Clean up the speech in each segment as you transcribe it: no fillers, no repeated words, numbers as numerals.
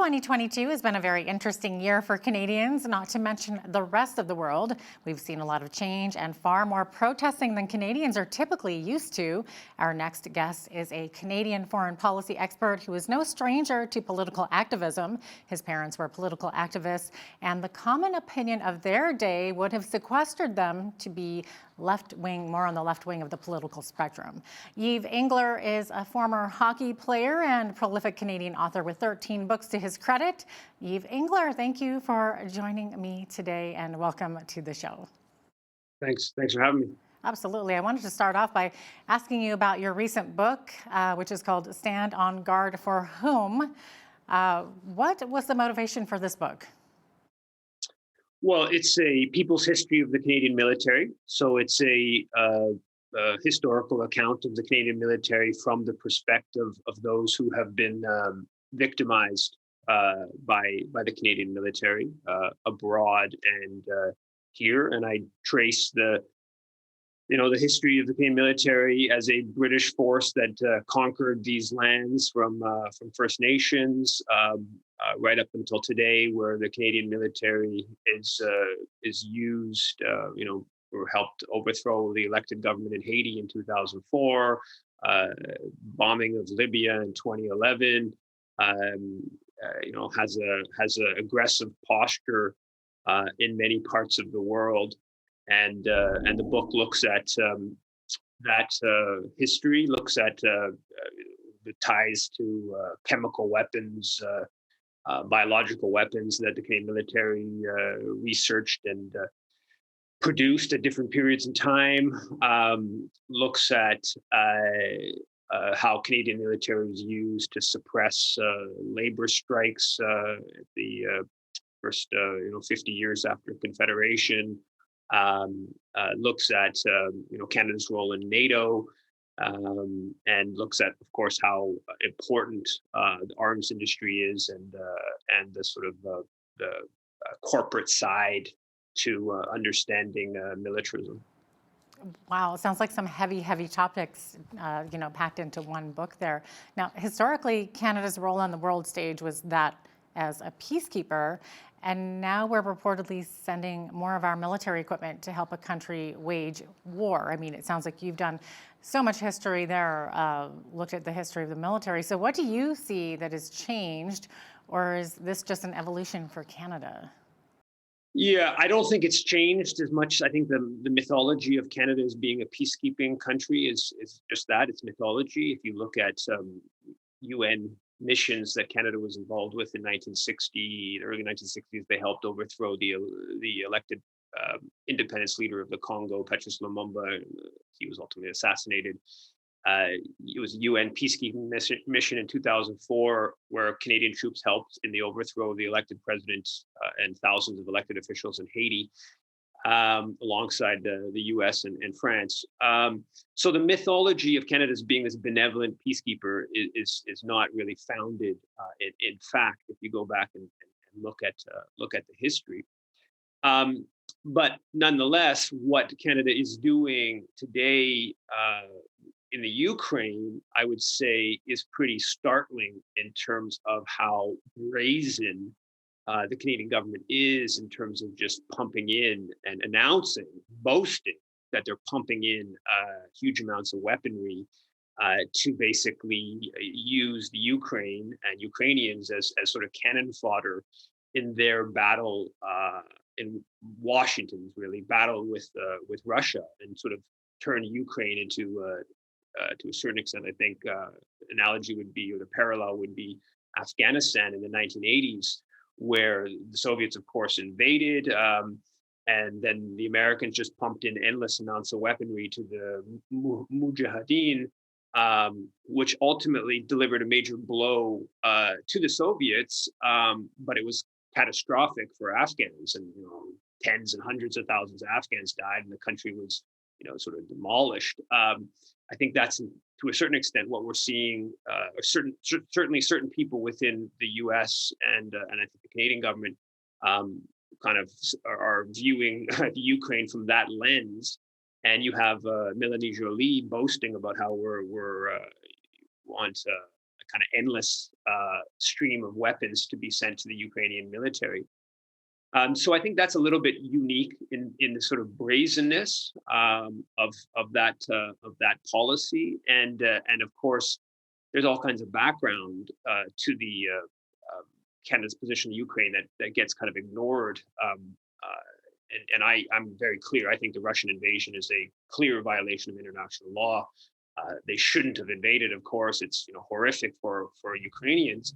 2022 has been a very interesting year for Canadians, not to mention the rest of the world. We've seen a lot of change and far more protesting than Canadians are typically used to. Our next guest is a Canadian foreign policy expert who is no stranger to political activism. His parents were political activists, and the common opinion of their day would have sequestered them to be left-wing, more on the left wing of the political spectrum. Yves Engler is a former hockey player and prolific Canadian author with 13 books to his credit. Yves Engler, thank you for joining me today and welcome to the show. Thanks for having me. Absolutely. I wanted to start off by asking you about your recent book, which is called Stand on Guard for Whom. What was the motivation for this book? Well, it's a people's history of the Canadian military. So it's a historical account of the Canadian military from the perspective of those who have been victimized by the Canadian military abroad and here. And I trace the history of the Canadian military as a British force that conquered these lands from First Nations right up until today, where the Canadian military is used, or helped overthrow the elected government in Haiti in 2004, bombing of Libya in 2011. Has a aggressive posture in many parts of the world. And the book looks at that history, looks at the ties to chemical weapons, biological weapons that the Canadian military researched and produced at different periods in time. Looks at how Canadian military was used to suppress labor strikes at the first 50 years after Confederation. Looks at Canada's role in NATO, and looks at, of course, how important the arms industry is, and the sort of the corporate side to understanding militarism. Wow, it sounds like some heavy topics, packed into one book there. Now, historically, Canada's role on the world stage was that as a peacekeeper, and now we're reportedly sending more of our military equipment to help a country wage war. I mean, it sounds like you've done so much history there, looked at the history of the military. So what do you see that has changed, or is this just an evolution for Canada? Yeah, I don't think it's changed as much. I think the mythology of Canada as being a peacekeeping country is just that. It's mythology. If you look at UN missions that Canada was involved with in 1960, the early 1960s, they helped overthrow the elected independence leader of the Congo, Patrice Lumumba. He was ultimately assassinated. It was a UN peacekeeping mission in 2004, where Canadian troops helped in the overthrow of the elected president and thousands of elected officials in Haiti, alongside the US and France. So the mythology of Canada as being this benevolent peacekeeper is not really founded in fact, if you go back and look at the history. But nonetheless, what Canada is doing today in the Ukraine, I would say, is pretty startling in terms of how brazen the Canadian government is in terms of just pumping in and announcing, boasting that they're pumping in huge amounts of weaponry to basically use the Ukraine and Ukrainians as sort of cannon fodder in their battle in Washington's really battle with Russia, and sort of turn Ukraine into to a certain extent, I think analogy would be, or the parallel would be, Afghanistan in the 1980s, where the Soviets, of course, invaded, and then the Americans just pumped in endless amounts of weaponry to the Mujahideen, which ultimately delivered a major blow to the Soviets, but it was catastrophic for Afghans, and tens and hundreds of thousands of Afghans died, and the country was sort of demolished. I think that's, to a certain extent, what we're seeing. Certainly certain people within the U.S. and I think the Canadian government kind of are viewing the Ukraine from that lens. And you have Melanie Joly boasting about how we're want kind of endless stream of weapons to be sent to the Ukrainian military. So I think that's a little bit unique in the sort of brazenness of that policy, and of course, there's all kinds of background to the Canada's position in Ukraine that gets kind of ignored. I'm very clear. I think the Russian invasion is a clear violation of international law. They shouldn't have invaded. Of course, it's horrific for Ukrainians.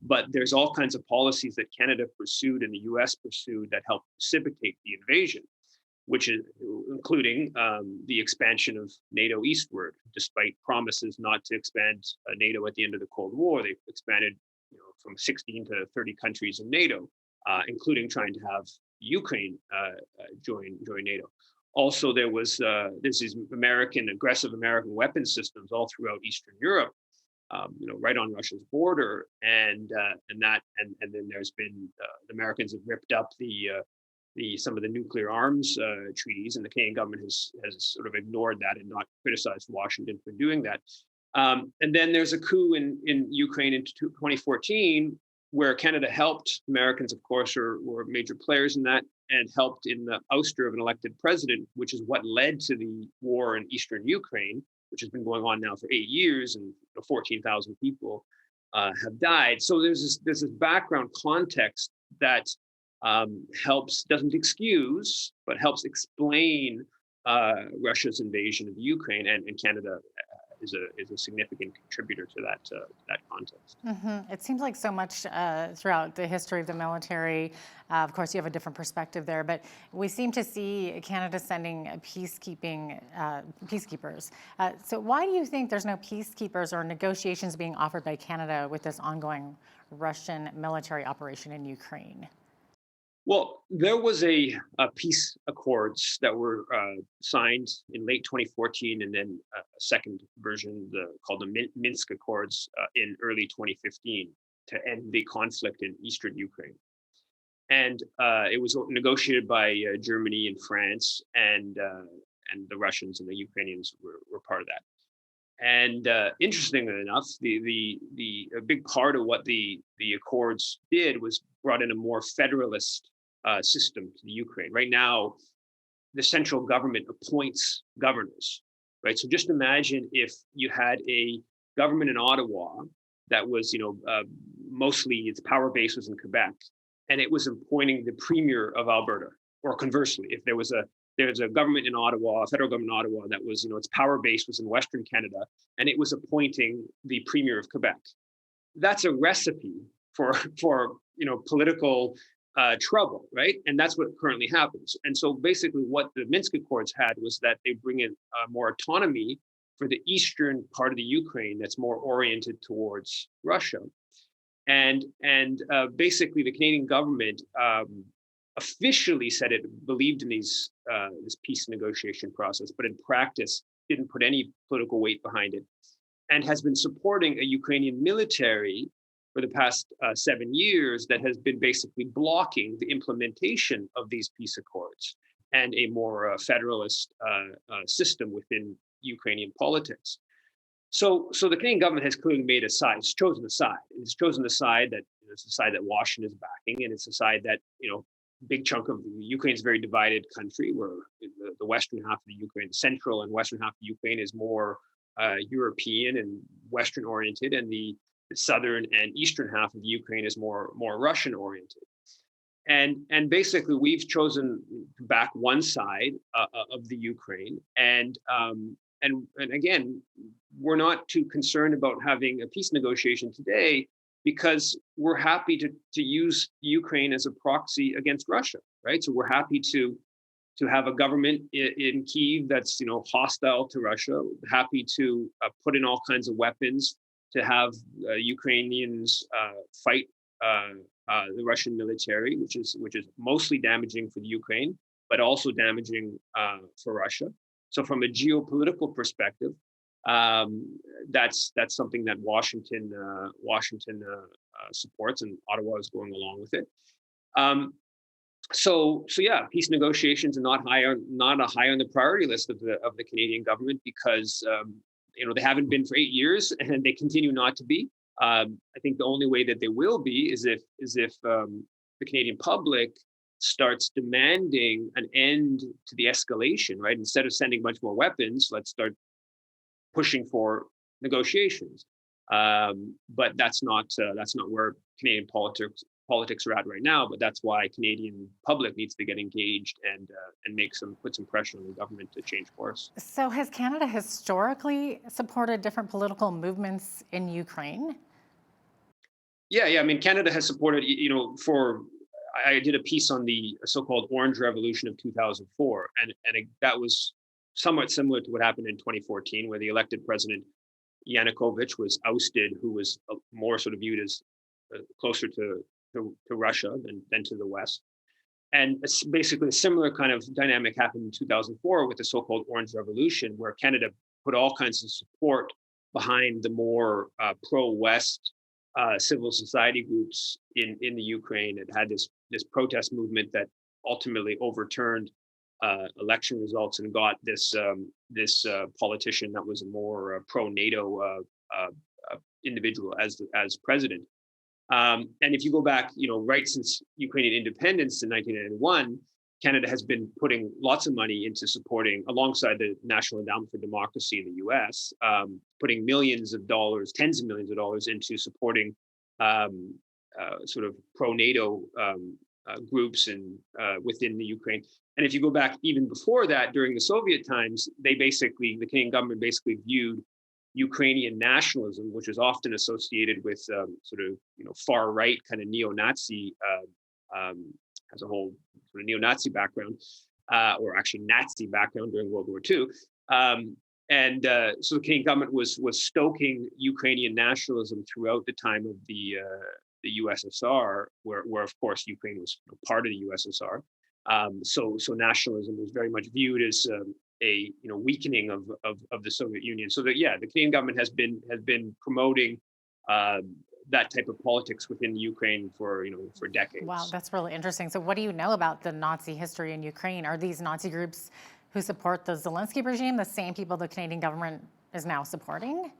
But there's all kinds of policies that Canada pursued and the U.S. pursued that helped precipitate the invasion, which is including the expansion of NATO eastward. Despite promises not to expand NATO at the end of the Cold War, they expanded from 16 to 30 countries in NATO, including trying to have Ukraine join NATO. Also, there's these aggressive American weapon systems all throughout Eastern Europe. Right on Russia's border, and then there's been the Americans have ripped up some of the nuclear arms treaties, and the Canadian government has sort of ignored that and not criticized Washington for doing that. And then there's a coup in Ukraine in 2014, where Canada helped. Americans, of course, were major players in that, and helped in the ouster of an elected president, which is what led to the war in eastern Ukraine, which has been going on now for 8 years, and 14,000 people have died. So there's this background context that doesn't excuse, but helps explain Russia's invasion of Ukraine, and Canada is a significant contributor to that context. It seems like so much throughout the history of the military. Of course, you have a different perspective there, but we seem to see Canada sending peacekeepers. So why do you think there's no peacekeepers or negotiations being offered by Canada with this ongoing Russian military operation in Ukraine? Well, there was a peace accords that were signed in late 2014, and then a second version called the Minsk Accords in early 2015 to end the conflict in eastern Ukraine. And it was negotiated by Germany and France, and the Russians and the Ukrainians were part of that. And interestingly enough, a big part of what the accords did was brought in a more federalist system to the Ukraine. Right now, the central government appoints governors, right? So just imagine if you had a government in Ottawa that was, mostly its power base was in Quebec, and it was appointing the premier of Alberta, or conversely, if there's a government in Ottawa, a federal government in Ottawa that was, its power base was in Western Canada, and it was appointing the premier of Quebec. That's a recipe for political trouble, right? And that's what currently happens. And so basically what the Minsk Accords had was that they bring in more autonomy for the eastern part of the Ukraine that's more oriented towards Russia. And basically the Canadian government officially said it believed in this peace negotiation process, but in practice didn't put any political weight behind it, and has been supporting a Ukrainian military for the past 7 years that has been basically blocking the implementation of these peace accords and a more federalist system within Ukrainian politics. So the Canadian government has clearly made a side. It's chosen a side. It's chosen the side that it's a side that Washington is backing, and it's a side that big chunk of Ukraine is a very divided country, where the western half of the Ukraine, the central and western half of Ukraine, is more European and Western oriented, and the southern and eastern half of the Ukraine is more Russian oriented. And basically we've chosen to back one side of the Ukraine, and again, we're not too concerned about having a peace negotiation today, because we're happy to use Ukraine as a proxy against Russia, right? So we're happy to have a government in Kyiv that's hostile to Russia, happy to put in all kinds of weapons to have Ukrainians fight the Russian military, which is mostly damaging for the Ukraine, but also damaging for Russia. So from a geopolitical perspective, that's something that Washington supports, and Ottawa is going along with it. So yeah, peace negotiations are not high on the priority list of the Canadian government, because they haven't been for 8 years, and they continue not to be. I think the only way that they will be is if the Canadian public starts demanding an end to the escalation, right? Instead of sending much more weapons, let's start pushing for negotiations. But that's not where Canadian politics are at right now. But that's why Canadian public needs to get engaged and put some pressure on the government to change course. So, has Canada historically supported different political movements in Ukraine? Yeah. I mean, Canada has supported, for I did a piece on the so-called Orange Revolution of 2004, and that was somewhat similar to what happened in 2014, where the elected president Yanukovych was ousted, who was more sort of viewed as closer to Russia than to the West. And it's basically a similar kind of dynamic happened in 2004 with the so-called Orange Revolution, where Canada put all kinds of support behind the more pro-West civil society groups in the Ukraine. It had this protest movement that ultimately overturned election results and got this politician that was a more pro-NATO individual as president. And if you go back, right since Ukrainian independence in 1991, Canada has been putting lots of money into supporting, alongside the National Endowment for Democracy in the U.S., putting millions of dollars, tens of millions of dollars into supporting sort of pro-NATO groups and within the Ukraine. And if you go back even before that, during the Soviet times, the Canadian government basically viewed Ukrainian nationalism, which is often associated with sort of far right kind of neo-Nazi, has a whole sort of neo-Nazi background, or actually Nazi background during World War II. So the Canadian government was stoking Ukrainian nationalism throughout the time of the USSR, where of course Ukraine was part of the USSR. So nationalism was very much viewed as a weakening of the Soviet Union. So the Canadian government has been promoting that type of politics within Ukraine for decades. Wow, that's really interesting. So, what do you know about the Nazi history in Ukraine? Are these Nazi groups who support the Zelensky regime the same people the Canadian government is now supporting?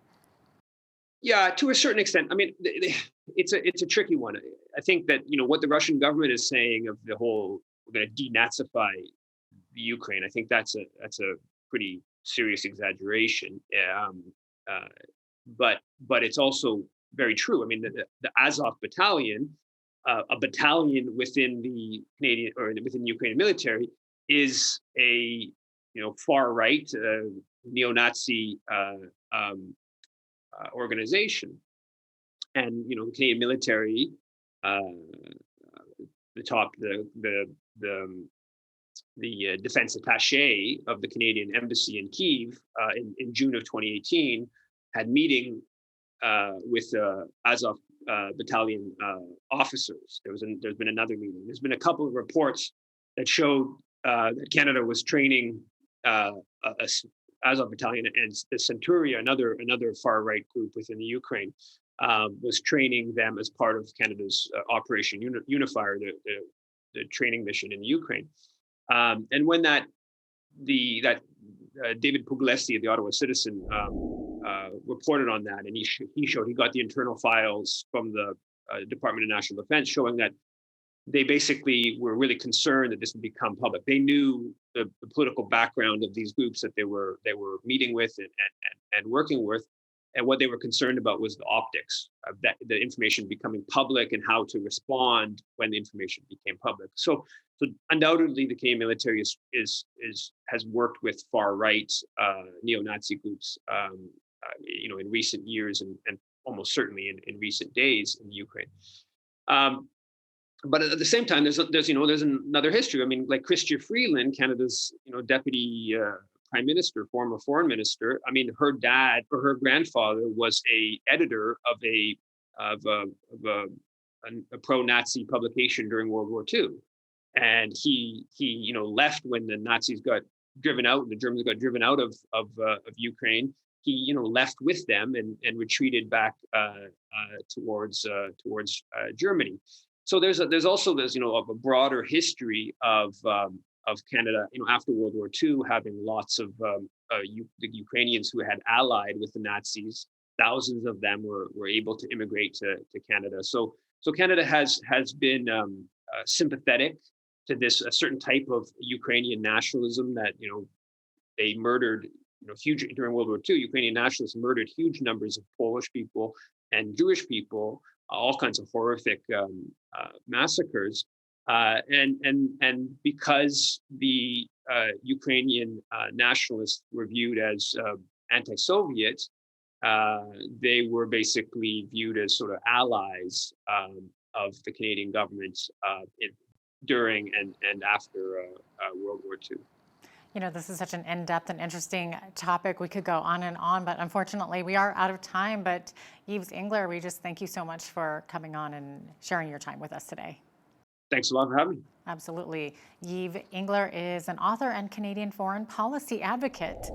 Yeah, to a certain extent. I mean, it's a tricky one. I think that what the Russian government is saying of the whole, we're going to denazify the Ukraine. I think that's a pretty serious exaggeration. But it's also very true. I mean, the Azov battalion, a battalion within the Canadian or within the Ukrainian military, is a far right neo-Nazi organization, and the Canadian military, the defense attaché of the Canadian embassy in Kyiv in June of 2018 had meeting with Azov battalion officers. There's been another meeting. There's been a couple of reports that showed that Canada was training Azov battalion, and the Centuria, another far right group within the Ukraine, was training them as part of Canada's Operation Unifier, the training mission in the Ukraine. And when David Puglisi of the Ottawa Citizen reported on that, and he got the internal files from the Department of National Defense showing that they basically were really concerned that this would become public. They knew the political background of these groups that they were meeting with and working with, and what they were concerned about was the optics of that, the information becoming public, and how to respond when the information became public. So undoubtedly, the Canadian military has worked with far right neo-Nazi groups, in recent years, and almost certainly in recent days in Ukraine. But at the same time, there's another history. I mean, like Chrystia Freeland, Canada's deputy prime minister, former foreign minister. I mean, her dad or her grandfather was a editor of a pro-Nazi publication during World War II, and he left when the Nazis got driven out, the Germans got driven out of Ukraine. He left with them and retreated back towards Germany. So there's also this of a broader history of Canada after World War II having lots of the Ukrainians who had allied with the Nazis thousands of them were able to immigrate to Canada. So Canada has been sympathetic to this a certain type of Ukrainian nationalism that they murdered huge during World War II. Ukrainian nationalists murdered huge numbers of Polish people and Jewish people, all kinds of horrific massacres. And because the Ukrainian nationalists were viewed as anti-Soviet, they were basically viewed as sort of allies of the Canadian government during and after World War II. This is such an in-depth and interesting topic. We could go on and on, but unfortunately we are out of time. But Yves Engler, we just thank you so much for coming on and sharing your time with us today. Thanks a lot for having me. Absolutely. Yves Engler is an author and Canadian foreign policy advocate.